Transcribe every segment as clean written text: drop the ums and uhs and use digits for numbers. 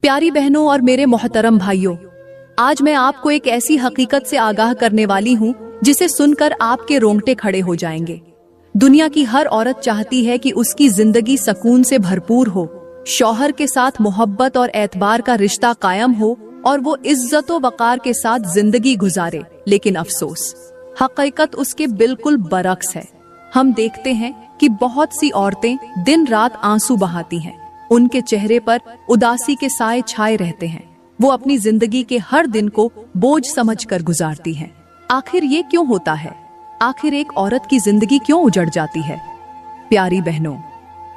प्यारी बहनों और मेरे मोहतरम भाइयों, आज मैं आपको एक ऐसी हकीकत से आगाह करने वाली हूँ जिसे सुनकर आपके रोंगटे खड़े हो जाएंगे। दुनिया की हर औरत चाहती है कि उसकी जिंदगी सुकून से भरपूर हो, शौहर के साथ मोहब्बत और एतबार का रिश्ता कायम हो और वो इज्जत व वकार के साथ जिंदगी गुजारे। लेकिन अफसोस, हकीकत उसके बिल्कुल बरक्स है। हम देखते हैं कि बहुत सी औरतें दिन रात आंसू बहाती हैं, उनके चेहरे पर उदासी के साए छाए रहते हैं। वो अपनी जिंदगी के हर दिन को बोझ समझकर गुजारती हैं। आखिर ये क्यों होता है? आखिर एक औरत की जिंदगी क्यों उजड़ जाती है? प्यारी बहनों,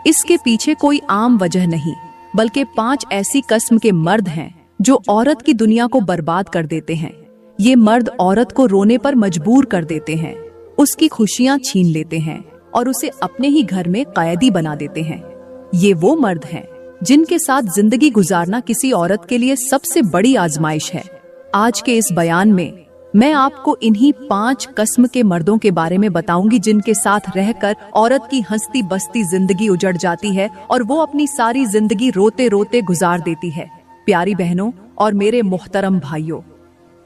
इसके पीछे कोई आम वजह नहीं, बल्कि 5 ऐसी किस्म के मर्द हैं जो औरत की दुनिया को बर्बाद कर देते हैं। ये मर्द औरत को रोने पर मजबूर कर देते हैं, उसकी खुशियां छीन लेते हैं और उसे अपने ही घर में कैदी बना देते हैं। ये वो मर्द हैं जिनके साथ जिंदगी गुजारना किसी औरत के लिए सबसे बड़ी आजमाइश है। आज के इस बयान में मैं आपको इन्हीं 5 किस्म के मर्दों के बारे में बताऊंगी जिनके साथ रहकर औरत की हंसती बसती जिंदगी उजड़ जाती है और वो अपनी सारी जिंदगी रोते रोते गुजार देती है। प्यारी बहनों और मेरे मोहतरम भाइयों,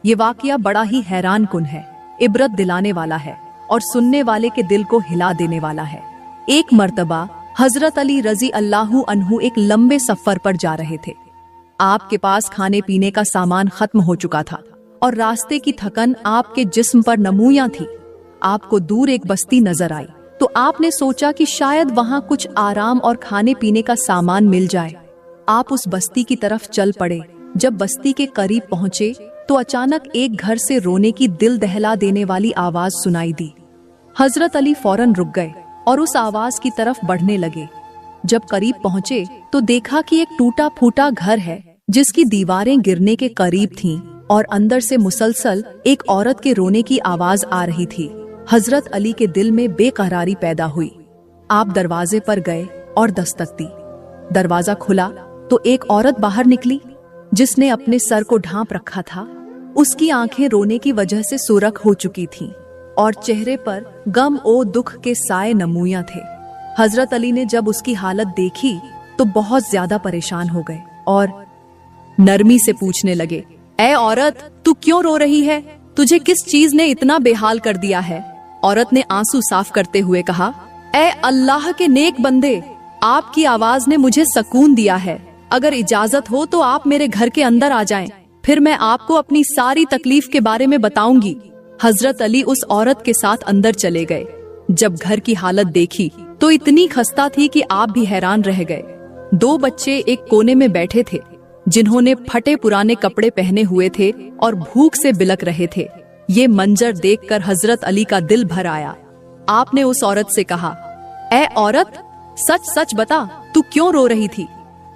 ये वाकया बड़ा ही हैरान कुन है, इबरत दिलाने वाला है और सुनने वाले के दिल को हिला देने वाला है। एक मर्तबा हजरत अली रजी अल्लाहु अन्हु एक लंबे सफर पर जा रहे थे। आपके पास खाने पीने का सामान खत्म हो चुका था और रास्ते की थकन आपके जिस्म पर नमूयां थी। आपको दूर एक बस्ती नजर आई तो आपने सोचा कि शायद वहां कुछ आराम और खाने पीने का सामान मिल जाए। आप उस बस्ती की तरफ चल पड़े। जब बस्ती के करीब पहुंचे तो अचानक एक घर से रोने की दिल दहला देने वाली आवाज सुनाई दी। हजरत अली फौरन रुक गए और उस आवाज की तरफ बढ़ने लगे। जब करीब पहुंचे तो देखा कि एक टूटा फूटा घर है जिसकी दीवारें गिरने के करीब थीं और अंदर से मुसलसल एक औरत के रोने की आवाज आ रही थी। हजरत अली के दिल में बेकरारी पैदा हुई। आप दरवाजे पर गए और दस्तक दी। दरवाजा खुला तो एक औरत बाहर निकली जिसने अपने सर को ढांप रखा था। उसकी आंखें रोने की वजह से सुर्ख हो चुकी थीं और चेहरे पर गम और दुख के साए नमूयां थे। हजरत अली ने जब उसकी हालत देखी तो बहुत ज्यादा परेशान हो गए और नरमी से पूछने लगे, ऐ औरत, तू क्यों रो रही है? तुझे किस चीज ने इतना बेहाल कर दिया है? औरत ने आंसू साफ करते हुए कहा, ऐ अल्लाह के नेक बंदे, आपकी आवाज ने मुझे सुकून दिया है। अगर इजाजत हो तो आप मेरे घर के अंदर आ जाएं, फिर मैं आपको अपनी सारी तकलीफ के बारे में बताऊंगी। हजरत अली उस औरत के साथ अंदर चले गए। जब घर की हालत देखी तो इतनी खस्ता थी कि आप भी हैरान रह गए। 2 बच्चे एक कोने में बैठे थे जिन्होंने फटे पुराने कपड़े पहने हुए थे और भूख से बिलक रहे थे। ये मंजर देखकर हजरत अली का दिल भर आया। आपने उस औरत से कहा, ऐ औरत, सच सच बता, तू क्यों रो रही थी?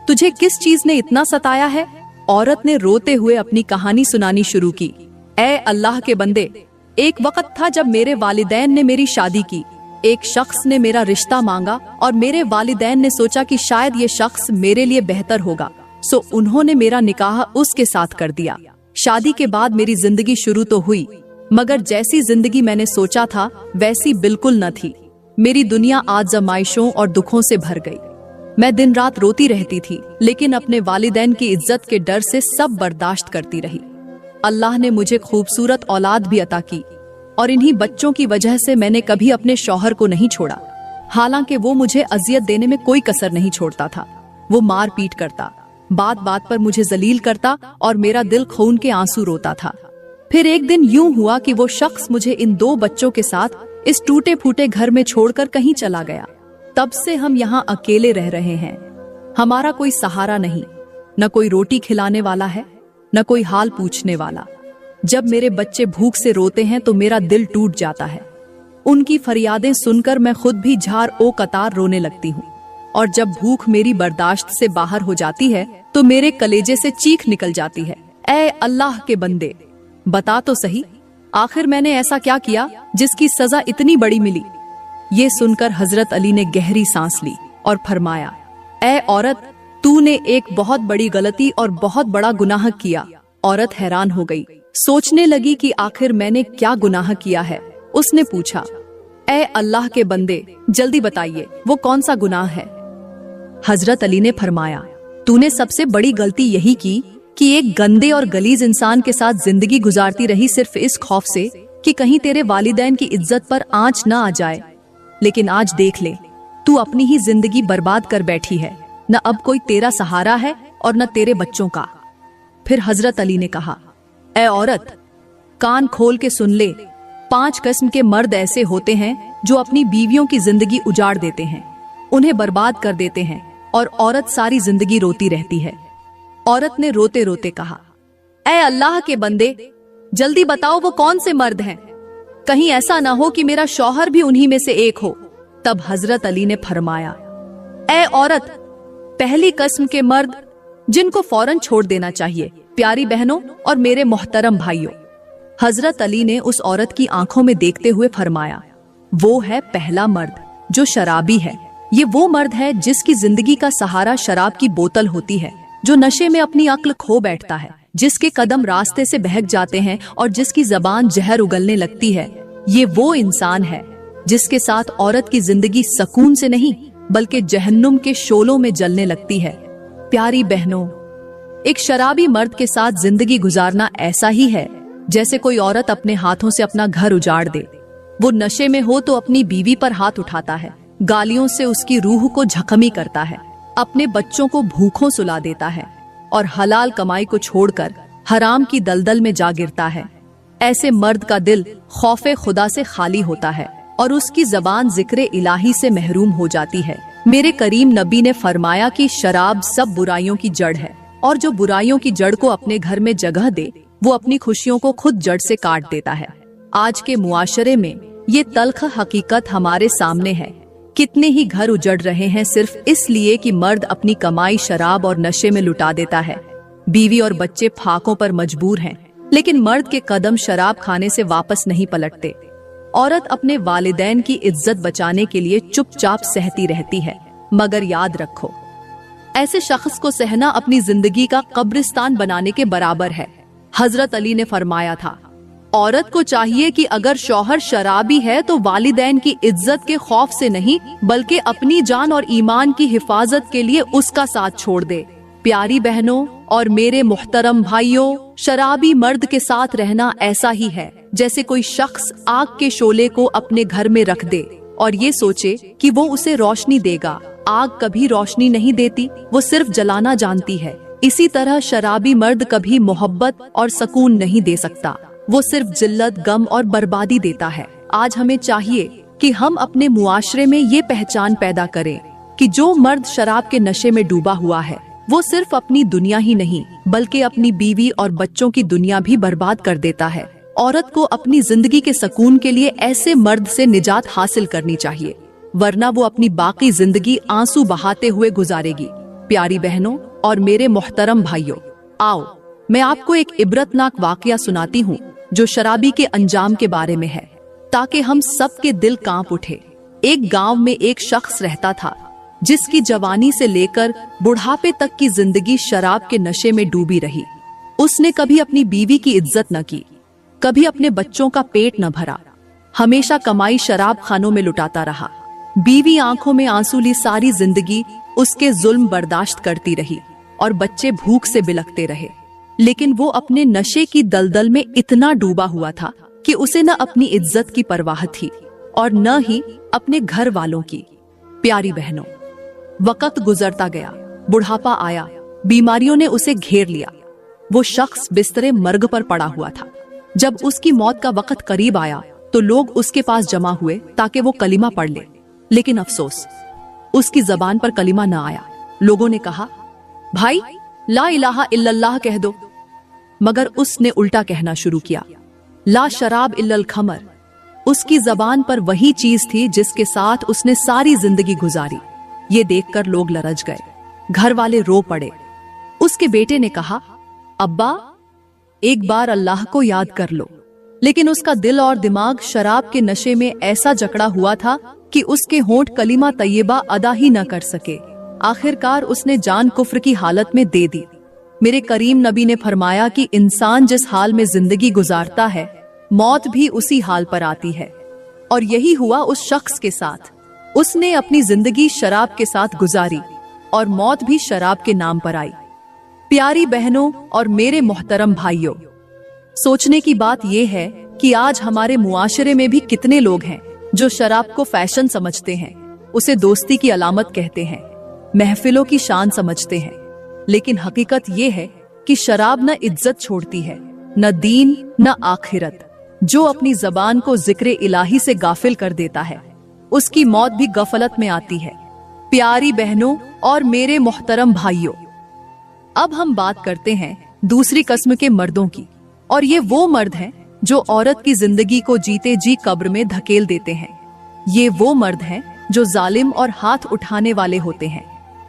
तुझे किस चीज ने इतना सताया है? औरत ने रोते हुए अपनी कहानी सुनानी शुरू की। ऐ अल्लाह के बंदे, एक वक्त था जब मेरे वालिदैन ने मेरी शादी की। एक शख्स ने मेरा रिश्ता मांगा और मेरे वालिदैन ने सोचा कि शायद ये शख्स मेरे लिए बेहतर होगा, सो उन्होंने मेरा निकाह उसके साथ कर दिया। शादी के बाद मेरी जिंदगी शुरू तो हुई, मगर जैसी जिंदगी मैंने सोचा था वैसी बिल्कुल न थी। मेरी दुनिया आज़माइशों और दुखों से भर गई। मैं दिन रात रोती रहती थी, लेकिन अपने वालिदैन की इज्जत के डर से सब बर्दाश्त करती रही। अल्लाह ने मुझे खूबसूरत औलाद भी अता की और इन्हीं बच्चों की वजह से मैंने कभी अपने शौहर को नहीं छोड़ा। हालांकि वो मुझे अजियत देने में कोई कसर नहीं छोड़ता था। वो मार पीट करता, बात बात पर मुझे जलील करता और मेरा दिल खून के आंसू रोता था। फिर एक दिन यूं हुआ कि वो शख्स मुझे इन 2 बच्चों के साथ इस टूटे फूटे घर में छोड़कर कहीं चला गया। तब से हम यहाँ अकेले रह रहे हैं। हमारा कोई सहारा नहीं, न कोई रोटी खिलाने वाला है, न कोई हाल पूछने वाला। जब मेरे बच्चे भूख से रोते हैं तो मेरा दिल टूट जाता है। उनकी फरियादें सुनकर मैं खुद भी झार ओ कतार रोने लगती हूँ और जब भूख मेरी बर्दाश्त से बाहर हो जाती है तो मेरे कलेजे से चीख निकल जाती है। ऐ अल्लाह के बंदे, बता तो सही, आखिर मैंने ऐसा क्या किया जिसकी सजा इतनी बड़ी मिली? ये सुनकर हजरत अली ने गहरी सांस ली और फरमाया, ऐ औरत, तूने एक बहुत बड़ी गलती और बहुत बड़ा गुनाह किया। औरत हैरान हो गई, सोचने लगी कि आखिर मैंने क्या गुनाह किया है। उसने पूछा, ऐ अल्लाह के बंदे, जल्दी बताइए वो कौन सा गुनाह है? हजरत अली ने फरमाया, तूने सबसे बड़ी गलती यही की कि एक गंदे और गलीज इंसान के साथ जिंदगी गुजारती रही, सिर्फ इस खौफ से कि कहीं तेरे वालिदैन की इज्जत पर आंच न आ जाए। लेकिन आज देख ले, तू अपनी ही जिंदगी बर्बाद कर बैठी है। न अब कोई तेरा सहारा है और न तेरे बच्चों का। फिर हजरत अली ने कहा, ऐ औरत, कान खोल के सुन ले। 5 किस्म के मर्द ऐसे होते हैं जो अपनी बीवियों की जिंदगी उजाड़ देते हैं, उन्हें बर्बाद कर देते हैं, और औरत सारी जिंदगी रोती रहती है। औरत ने रोते रोते कहा, ऐ अल्लाह के बंदे, जल्दी बताओ वो कौन से मर्द हैं? कहीं ऐसा ना हो कि मेरा शौहर भी उन्हीं में से एक हो। तब हजरत अली ने फरमाया, ऐ औरत, पहली किस्म के मर्द जिनको फौरन छोड़ देना चाहिए। प्यारी बहनों और मेरे मोहतरम भाइयों, हजरत अली ने उस औरत की आंखों में देखते हुए फरमाया, वो है पहला मर्द जो शराबी है। ये वो मर्द है जिसकी जिंदगी का सहारा शराब की बोतल होती है, जो नशे में अपनी अक्ल खो बैठता है, जिसके कदम रास्ते से बहक जाते हैं और जिसकी जबान जहर उगलने लगती है। ये वो इंसान है जिसके साथ औरत की जिंदगी सुकून से नहीं बल्कि जहन्नुम के शोलों में जलने लगती है। प्यारी बहनों, एक शराबी मर्द के साथ जिंदगी गुजारना ऐसा ही है जैसे कोई औरत अपने हाथों से अपना घर उजाड़ दे। वो नशे में हो तो अपनी बीवी पर हाथ उठाता है, गालियों से उसकी रूह को जख्मी करता है, अपने बच्चों को भूखों सुला देता है और हलाल कमाई को छोड़कर हराम की दलदल में जा गिरता है। ऐसे मर्द का दिल खौफे खुदा से खाली होता है और उसकी जबान जिक्र इलाही से महरूम हो जाती है। मेरे करीम नबी ने फरमाया कि शराब सब बुराइयों की जड़ है, और जो बुराइयों की जड़ को अपने घर में जगह दे वो अपनी खुशियों को खुद जड़ से काट देता है। आज के मुआशरे में ये तल्ख हकीकत हमारे सामने है। कितने ही घर उजड़ रहे हैं सिर्फ इसलिए कि मर्द अपनी कमाई शराब और नशे में लुटा देता है। बीवी और बच्चे फाकों पर मजबूर हैं, लेकिन मर्द के कदम शराब खाने से वापस नहीं पलटते। औरत अपने वालिदैन की इज्जत बचाने के लिए चुपचाप सहती रहती है, मगर याद रखो, ऐसे शख्स को सहना अपनी जिंदगी का कब्रिस्तान बनाने के बराबर है। हजरत अली ने फरमाया था, औरत को चाहिए कि अगर शौहर शराबी है तो वालिदैन की इज्जत के खौफ से नहीं बल्कि अपनी जान और ईमान की हिफाजत के लिए उसका साथ छोड़ दे। प्यारी बहनों और मेरे मुहतरम भाइयों, शराबी मर्द के साथ रहना ऐसा ही है जैसे कोई शख्स आग के शोले को अपने घर में रख दे और ये सोचे कि वो उसे रोशनी देगा। आग कभी रोशनी नहीं देती, वो सिर्फ जलाना जानती है। इसी तरह शराबी मर्द कभी मोहब्बत और सुकून नहीं दे सकता, वो सिर्फ जिल्लत, गम और बर्बादी देता है। आज हमें चाहिए कि हम अपने मुआशरे में ये पहचान पैदा करें कि जो मर्द शराब के नशे में डूबा हुआ है वो सिर्फ अपनी दुनिया ही नहीं बल्कि अपनी बीवी और बच्चों की दुनिया भी बर्बाद कर देता है। औरत को अपनी जिंदगी के सुकून के लिए ऐसे मर्द से निजात हासिल करनी चाहिए, वरना वो अपनी बाकी जिंदगी आंसू बहाते हुए गुजारेगी। प्यारी बहनों और मेरे मोहतरम भाइयों, आओ मैं आपको एक इबरतनाक वाकया सुनाती हूँ जो शराबी के अंजाम के बारे में है, ताकि हम सब के दिल कांप उठे। एक गांव में एक शख्स रहता था जिसकी जवानी से लेकर बुढ़ापे तक की जिंदगी शराब के नशे में डूबी रही। उसने कभी अपनी बीवी की इज्जत न की, कभी अपने बच्चों का पेट न भरा, हमेशा कमाई शराब खानों में लुटाता रहा। बीवी आंखों में आंसू ली सारी जिंदगी उसके जुल्म बर्दाश्त करती रही और बच्चे भूख से बिलखते रहे। लेकिन वो अपने नशे की दलदल में इतना डूबा हुआ था कि उसे न अपनी इज्जत की परवाह थी और न ही अपने घर वालों की। प्यारी बहनों, वक्त गुजरता गया, बुढ़ापा आया, बीमारियों ने उसे घेर लिया। वो शख्स बिस्तरे मर्ग पर पड़ा हुआ था। जब उसकी मौत का वक्त करीब आया तो लोग उसके पास जमा हुए ताकि वो कलिमा पढ़ ले, लेकिन अफसोस, उसकी जबान पर कलिमा न आया। लोगों ने कहा, भाई ला इलाहा इल्लल्लाह कह दो, मगर उसने उल्टा कहना शुरू किया, ला शराब इल्लल खमर। उसकी जबान पर वही चीज थी जिसके साथ उसने सारी जिंदगी गुजारी। ये देखकर लोग लरज गए, घर वाले रो पड़े। उसके बेटे ने कहा, अब्बा एक बार अल्लाह को याद कर लो। लेकिन उसका दिल और दिमाग शराब के नशे में ऐसा जकड़ा हुआ था कि उसके होंठ कलिमा तैयबा अदा ही न कर सके। आखिरकार उसने जान कुफ्र की हालत में दे दी। मेरे करीम नबी ने फरमाया कि इंसान जिस हाल में जिंदगी गुजारता है, मौत भी उसी हाल पर आती है। और यही हुआ उस शख्स के साथ। उसने अपनी जिंदगी शराब के साथ गुजारी और मौत भी शराब के नाम पर आई। प्यारी बहनों और मेरे मोहतरम भाइयों, सोचने की बात यह है कि आज हमारे मुआशरे में भी कितने लोग हैं जो शराब को फैशन समझते हैं, उसे दोस्ती की अलामत कहते हैं, महफिलों की शान समझते हैं। लेकिन हकीकत ये है कि शराब न इज्जत छोड़ती है, न दीन, न आखिरत। जो अपनी जबान को जिक्र इलाही से गाफिल कर देता है, उसकी मौत भी गफलत में आती है। प्यारी बहनों और मेरे मोहतरम भाइयों, अब हम बात करते हैं दूसरी किस्म के मर्दों की। और ये वो मर्द हैं जो औरत की जिंदगी को जीते जी कब्र में धकेल देते हैं। ये वो मर्द हैं जो जालिम और हाथ उठाने वाले होते हैं।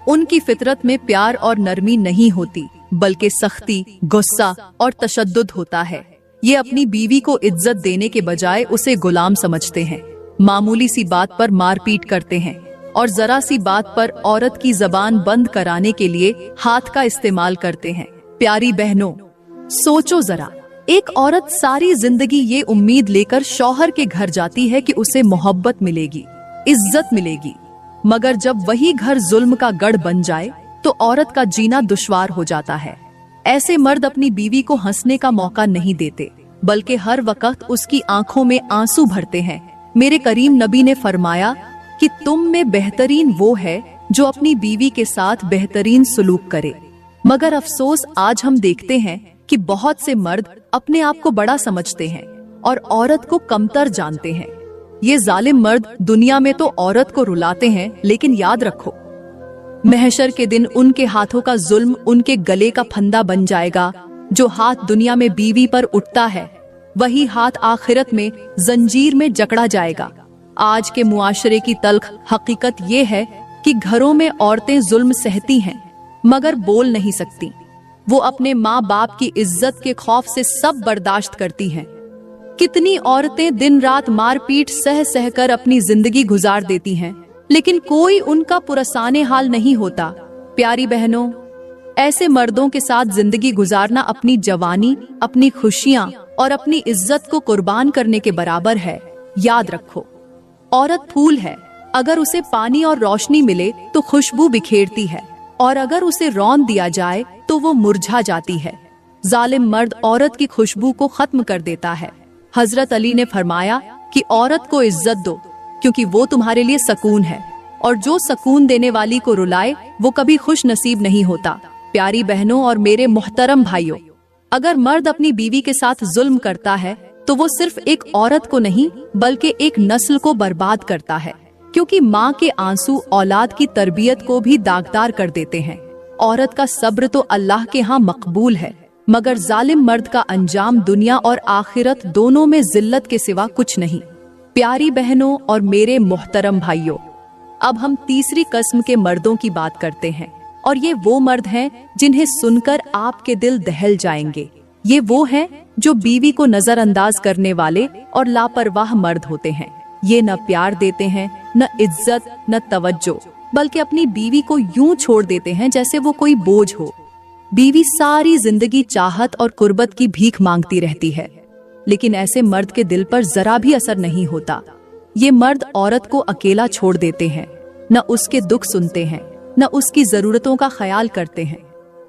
उनकी फितरत में प्यार और नरमी नहीं होती, बल्कि सख्ती, गुस्सा और तशद्दुद होता है। ये अपनी बीवी को इज्जत देने के बजाय उसे गुलाम समझते हैं। मामूली सी बात पर मारपीट करते हैं और जरा सी बात पर औरत की जबान बंद कराने के लिए हाथ का इस्तेमाल करते हैं। प्यारी बहनों, सोचो जरा, एक औरत सारी जिंदगी ये उम्मीद लेकर शौहर के घर जाती है कि उसे मोहब्बत मिलेगी, इज्जत मिलेगी, मगर जब वही घर जुल्म का गढ़ बन जाए तो औरत का जीना दुश्वार हो जाता है। ऐसे मर्द अपनी बीवी को हंसने का मौका नहीं देते, बल्कि हर वक्त उसकी आंखों में आंसू भरते हैं। मेरे करीम नबी ने फरमाया कि तुम में बेहतरीन वो है जो अपनी बीवी के साथ बेहतरीन सुलूक करे। मगर अफसोस, आज हम देखते हैं कि बहुत से मर्द अपने आप को बड़ा समझते हैं और औरत को कमतर जानते हैं। ये जालिम मर्द दुनिया में तो औरत को रुलाते हैं, लेकिन याद रखो, महशर के दिन उनके हाथों का जुल्म उनके गले का फंदा बन जाएगा। जो हाथ दुनिया में बीवी पर उठता है, वही हाथ आखिरत में जंजीर में जकड़ा जाएगा। आज के मुआशरे की तल्ख हकीकत ये है कि घरों में औरतें जुल्म सहती हैं, मगर बोल नहीं सकती। वो अपने माँ बाप की इज्जत के खौफ से सब बर्दाश्त करती हैं। कितनी औरतें दिन रात मारपीट सह सह कर अपनी जिंदगी गुजार देती हैं, लेकिन कोई उनका पुरसाने हाल नहीं होता। प्यारी बहनों, ऐसे मर्दों के साथ जिंदगी गुजारना अपनी जवानी, अपनी खुशियाँ और अपनी इज्जत को कुर्बान करने के बराबर है। याद रखो, औरत फूल है, अगर उसे पानी और रोशनी मिले तो खुशबू बिखेरती है, और अगर उसे रौन दिया जाए तो वो मुरझा जाती है। जालिम मर्द औरत की खुशबू को खत्म कर देता है। हजरत अली ने फरमाया कि औरत को इज्जत दो, क्योंकि वो तुम्हारे लिए सुकून है, और जो सुकून देने वाली को रुलाए वो कभी खुश नसीब नहीं होता। प्यारी बहनों और मेरे मोहतरम भाइयों, अगर मर्द अपनी बीवी के साथ जुल्म करता है तो वो सिर्फ एक औरत को नहीं, बल्कि एक नस्ल को बर्बाद करता है, क्योंकि माँ के आंसू औलाद की तरबियत को भी दागदार कर देते हैं। औरत का सब्र तो अल्लाह के यहाँ मकबूल है, मगर जालिम मर्द का अंजाम दुनिया और आखिरत दोनों में जिल्लत के सिवा कुछ नहीं। प्यारी बहनों और मेरे मोहतरम भाइयों, अब हम तीसरी किस्म के मर्दों की बात करते हैं, और ये वो मर्द हैं जिन्हें सुनकर आपके दिल दहल जाएंगे। ये वो हैं जो बीवी को नजरअंदाज करने वाले और लापरवाह मर्द होते हैं। ये न प्यार देते हैं, न इज्जत, न तवज्जो, बल्कि अपनी बीवी को यूं छोड़ देते हैं जैसे वो कोई बोझ हो। बीवी सारी जिंदगी चाहत और कुर्बत की भीख मांगती रहती है, लेकिन ऐसे मर्द के दिल पर जरा भी असर नहीं होता। ये मर्द औरत को अकेला छोड़ देते हैं, न उसके दुख सुनते हैं, न उसकी जरूरतों का ख्याल करते हैं।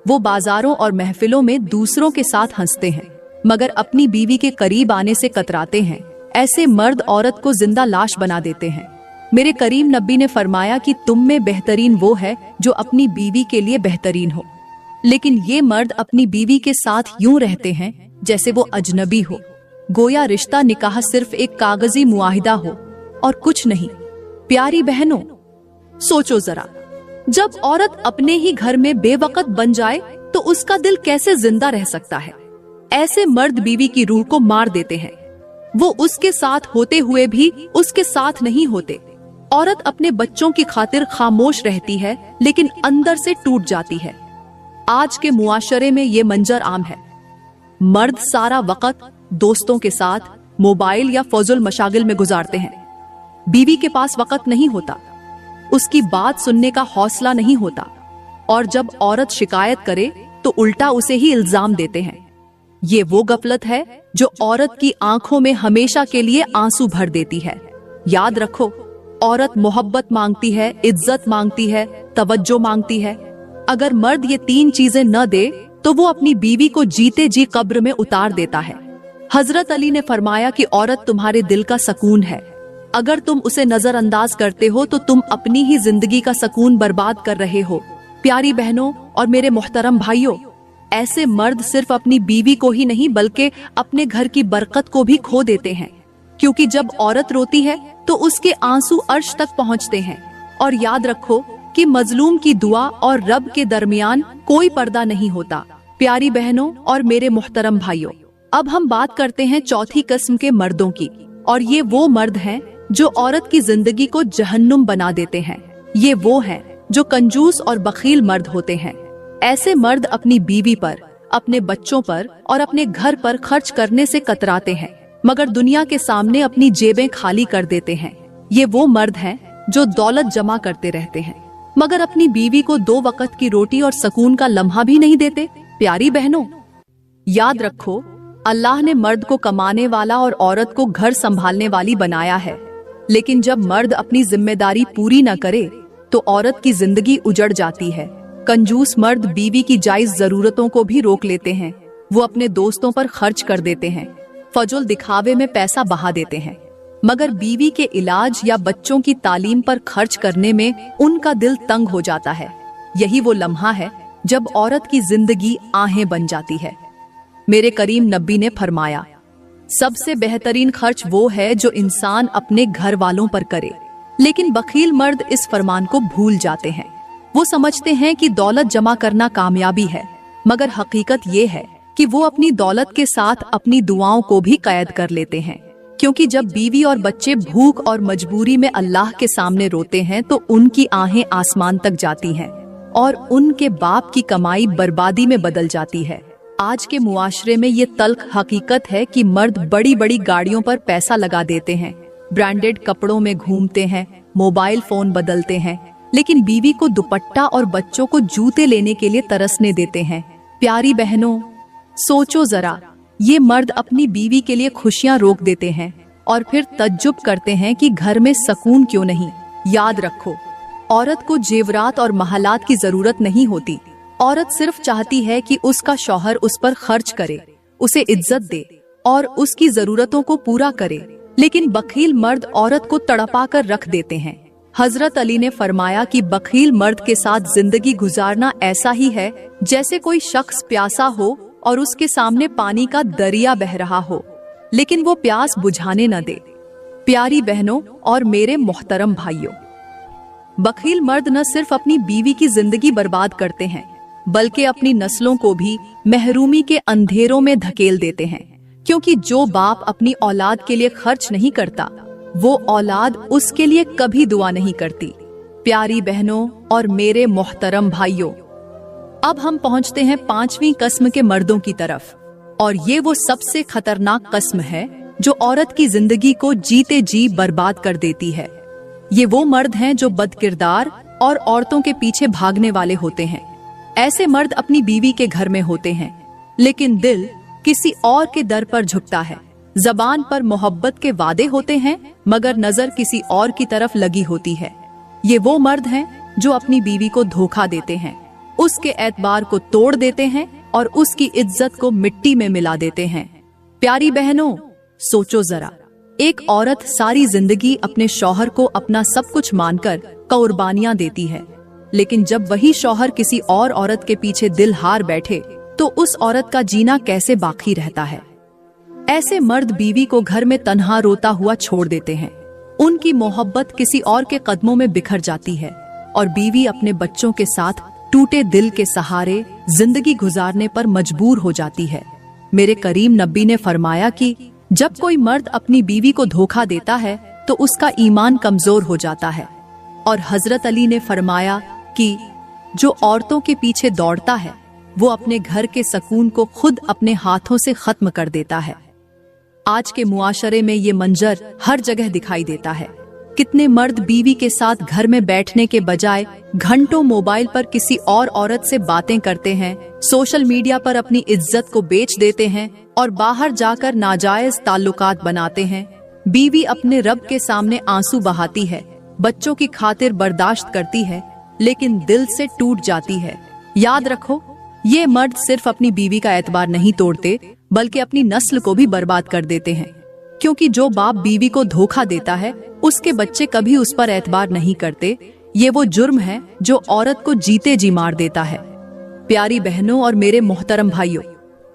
वो बाजारों और महफिलों में दूसरों के साथ हंसते हैं, मगर अपनी बीवी के करीब आने से कतराते हैं। ऐसे मर्द औरत को जिंदा लाश बना देते हैं। मेरे करीम नबी ने फरमाया कि तुम में बेहतरीन वो है जो अपनी बीवी के लिए बेहतरीन हो। लेकिन ये मर्द अपनी बीवी के साथ यूं रहते हैं जैसे वो अजनबी हो, गोया रिश्ता निकाह सिर्फ एक कागजी मुआहिदा हो और कुछ नहीं। प्यारी बहनों, सोचो जरा, जब औरत अपने ही घर में बेवकत बन जाए तो उसका दिल कैसे जिंदा रह सकता है। ऐसे मर्द बीवी की रूह को मार देते हैं। वो उसके साथ होते हुए भी उसके साथ नहीं होते। औरत अपने बच्चों की खातिर खामोश रहती है, लेकिन अंदर से टूट जाती है। आज के मुआशरे में ये मंजर आम है। मर्द सारा वक्त दोस्तों के साथ मोबाइल या फजूल मशागिल में गुजारते हैं। बीवी के पास वक्त नहीं होता, उसकी बात सुनने का हौसला नहीं होता, और जब औरत शिकायत करे तो उल्टा उसे ही इल्जाम देते हैं। ये वो गफलत है जो औरत की आंखों में हमेशा के लिए आंसू भर देती है। याद रखो, औरत मोहब्बत मांगती है, इज्जत मांगती है, तवज्जो मांगती है। अगर मर्द ये 3 चीजें न दे तो वो अपनी बीवी को जीते जी कब्र में उतार देता है। हजरत अली ने फरमाया कि औरत तुम्हारे दिल का सुकून है, अगर तुम उसे नजरअंदाज करते हो तो तुम अपनी ही जिंदगी का सुकून बर्बाद कर रहे हो। प्यारी बहनों और मेरे मोहतरम भाइयों, ऐसे मर्द सिर्फ अपनी बीवी को ही नहीं बल्कि अपने घर की बरकत को भी खो देते हैं, क्योंकि जब औरत रोती है तो उसके आंसू अर्श तक पहुंचते हैं। और याद रखो कि मजलूम की दुआ और रब के दरमियान कोई पर्दा नहीं होता। प्यारी बहनों और मेरे मोहतरम भाइयों, अब हम बात करते हैं चौथी किस्म के मर्दों की, और ये वो मर्द हैं जो औरत की जिंदगी को जहन्नुम बना देते हैं। ये वो हैं जो कंजूस और बखील मर्द होते हैं। ऐसे मर्द अपनी बीवी पर, अपने बच्चों पर और अपने घर पर खर्च करने से कतराते हैं, मगर दुनिया के सामने अपनी जेबें खाली कर देते हैं। ये वो मर्द हैं जो दौलत जमा करते रहते हैं, मगर अपनी बीवी को 2 वक्त की रोटी और सुकून का लम्हा भी नहीं देते। प्यारी बहनों, याद रखो, अल्लाह ने मर्द को कमाने वाला और औरत को घर संभालने वाली बनाया है, लेकिन जब मर्द अपनी जिम्मेदारी पूरी न करे तो औरत की जिंदगी उजड़ जाती है। कंजूस मर्द बीवी की जायज जरूरतों को भी रोक लेते हैं। वो अपने दोस्तों पर खर्च कर देते हैं, फजुल दिखावे में पैसा बहा देते हैं, मगर बीवी के इलाज या बच्चों की तालीम पर खर्च करने में उनका दिल तंग हो जाता है। यही वो लम्हा है जब औरत की जिंदगी आहें बन जाती है। मेरे करीम नबी ने फरमाया, सबसे बेहतरीन खर्च वो है जो इंसान अपने घर वालों पर करे। लेकिन बखील मर्द इस फरमान को भूल जाते हैं। वो समझते हैं कि दौलत जमा करना कामयाबी है, मगर हकीकत ये है कि वो अपनी दौलत के साथ अपनी दुआओं को भी कैद कर लेते हैं, क्योंकि जब बीवी और बच्चे भूख और मजबूरी में अल्लाह के सामने रोते हैं तो उनकी आहें आसमान तक जाती हैं और उनके बाप की कमाई बर्बादी में बदल जाती है। आज के मुआशरे में ये तल्ख हकीकत है कि मर्द बड़ी बड़ी गाड़ियों पर पैसा लगा देते हैं, ब्रांडेड कपड़ों में घूमते हैं, मोबाइल फोन बदलते हैं, लेकिन बीवी को दुपट्टा और बच्चों को जूते लेने के लिए तरसने देते हैं। प्यारी बहनों, सोचो जरा, ये मर्द अपनी बीवी के लिए खुशियां रोक देते हैं और फिर तज्जुब करते हैं कि घर में सुकून क्यों नहीं। याद रखो, औरत को जेवरात और महलात की जरूरत नहीं होती। औरत सिर्फ चाहती है कि उसका शौहर उस पर खर्च करे, उसे इज्जत दे और उसकी जरूरतों को पूरा करे। लेकिन बखील मर्द औरत को तड़पा कर रख देते हैं। हजरत अली ने फरमाया कि बखील मर्द के साथ जिंदगी गुजारना ऐसा ही है जैसे कोई शख्स प्यासा हो और उसके सामने पानी का दरिया बह रहा हो, लेकिन वो प्यास बुझाने न दे। प्यारी बहनों और मेरे मोहतरम भाइयों, बखील मर्द न सिर्फ अपनी बीवी की जिंदगी बर्बाद करते हैं, बल्कि अपनी नस्लों को भी महरूमी के अंधेरों में धकेल देते हैं, क्योंकि जो बाप अपनी औलाद के लिए खर्च नहीं करता, वो औलाद उसके लिए कभी दुआ नहीं करती। प्यारी बहनों और मेरे मोहतरम भाइयों, अब हम पहुंचते हैं 5वीं किस्म के मर्दों की तरफ, और ये वो सबसे खतरनाक किस्म है जो औरत की जिंदगी को जीते जी बर्बाद कर देती है। ये वो मर्द हैं जो बदकिरदार और औरतों के पीछे भागने वाले होते हैं। ऐसे मर्द अपनी बीवी के घर में होते हैं, लेकिन दिल किसी और के दर पर झुकता है। जबान पर मोहब्बत के वादे होते हैं, मगर नजर किसी और की तरफ लगी होती है। ये वो मर्द हैं जो अपनी बीवी को धोखा देते हैं, उसके एतबार को तोड़ देते हैं और उसकी इज्जत को मिट्टी में मिला देते हैं। प्यारी बहनों, सोचो जरा, एक औरत सारी जिंदगी अपने शौहर को अपना सब कुछ मानकर कुर्बानियां देती है, लेकिन जब वही शौहर किसी और औरत के पीछे दिल हार बैठे तो उस औरत का जीना कैसे बाकी रहता है। ऐसे मर्द बीवी को घर में तन्हा रोता हुआ छोड़ देते हैं। उनकी मोहब्बत किसी और के कदमों में बिखर जाती है और बीवी अपने बच्चों के साथ टूटे दिल के सहारे जिंदगी गुजारने पर मजबूर हो जाती है। मेरे करीम नबी ने फरमाया कि जब कोई मर्द अपनी बीवी को धोखा देता है तो उसका ईमान कमजोर हो जाता है। और हजरत अली ने फरमाया कि जो औरतों के पीछे दौड़ता है वो अपने घर के सुकून को खुद अपने हाथों से खत्म कर देता है। आज के मुआशरे में ये मंजर हर जगह दिखाई देता है। कितने मर्द बीवी के साथ घर में बैठने के बजाय घंटों मोबाइल पर किसी और औरत से बातें करते हैं, सोशल मीडिया पर अपनी इज्जत को बेच देते हैं और बाहर जाकर नाजायज ताल्लुकात बनाते हैं। बीवी अपने रब के सामने आंसू बहाती है, बच्चों की खातिर बर्दाश्त करती है, लेकिन दिल से टूट जाती है। याद रखो, ये मर्द सिर्फ अपनी बीवी का एतबार नहीं तोड़ते, बल्कि अपनी नस्ल को भी बर्बाद कर देते हैं। क्योंकि जो बाप बीवी को धोखा देता है, उसके बच्चे कभी उस पर एतबार नहीं करते। ये वो जुर्म है जो औरत को जीते जी मार देता है। प्यारी बहनों और मेरे मोहतरम भाइयों,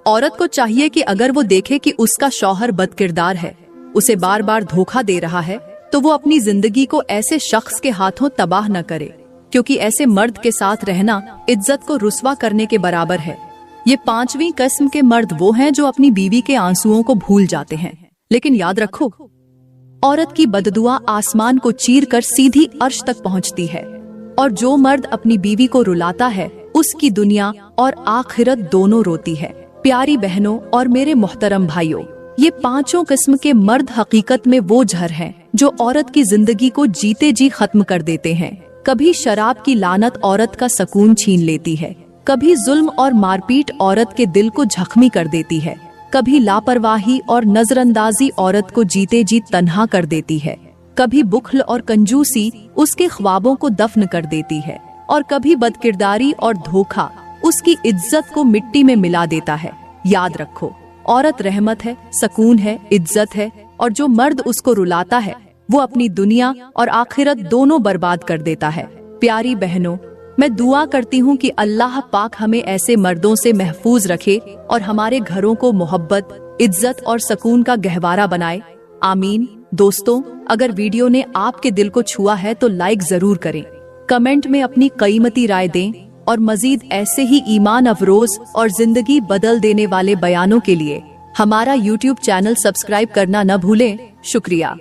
औरत को चाहिए कि अगर वो देखे कि उसका शौहर बदकिरदार है, उसे बार बार धोखा दे रहा है, तो वो अपनी जिंदगी को ऐसे शख्स के हाथों तबाह न करे, क्योंकि ऐसे मर्द के साथ रहना इज्जत को रुस्वा करने के बराबर है। ये 5वीं किस्म के मर्द वो हैं जो अपनी बीवी के आंसुओं को भूल जाते हैं। लेकिन याद रखो, औरत की बददुआ आसमान को चीर कर सीधी अर्श तक पहुंचती है, और जो मर्द अपनी बीवी को रुलाता है, उसकी दुनिया और आखिरत दोनों रोती है। प्यारी बहनों और मेरे मोहतरम भाइयों, ये 5 किस्म के मर्द हकीकत में वो जहर हैं जो औरत की जिंदगी को जीते जी खत्म कर देते हैं। कभी शराब की लानत औरत का सुकून छीन लेती है, कभी जुल्म और मारपीट औरत के दिल को जख्मी कर देती है, कभी लापरवाही और नजरअंदाजी औरत को जीते जी तन्हा कर देती है, कभी बुख्ल और कंजूसी उसके ख्वाबों को दफन कर देती है, और कभी बदकिरदारी और धोखा उसकी इज्जत को मिट्टी में मिला देता है। याद रखो, औरत रहमत है, सुकून है, इज्जत है, और जो मर्द उसको रुलाता है, वो अपनी दुनिया और आखिरत दोनों बर्बाद कर देता है। प्यारी बहनों, मैं दुआ करती हूँ कि अल्लाह पाक हमें ऐसे मर्दों से महफूज रखे और हमारे घरों को मोहब्बत, इज्जत और सुकून का गहवारा बनाए। आमीन। दोस्तों, अगर वीडियो ने आपके दिल को छुआ है तो लाइक जरूर करें, कमेंट में अपनी कीमती राय दें, और मजीद ऐसे ही ईमान अफरोज और जिंदगी बदल देने वाले बयानों के लिए हमारा YouTube चैनल सब्सक्राइब करना न भूलें। शुक्रिया।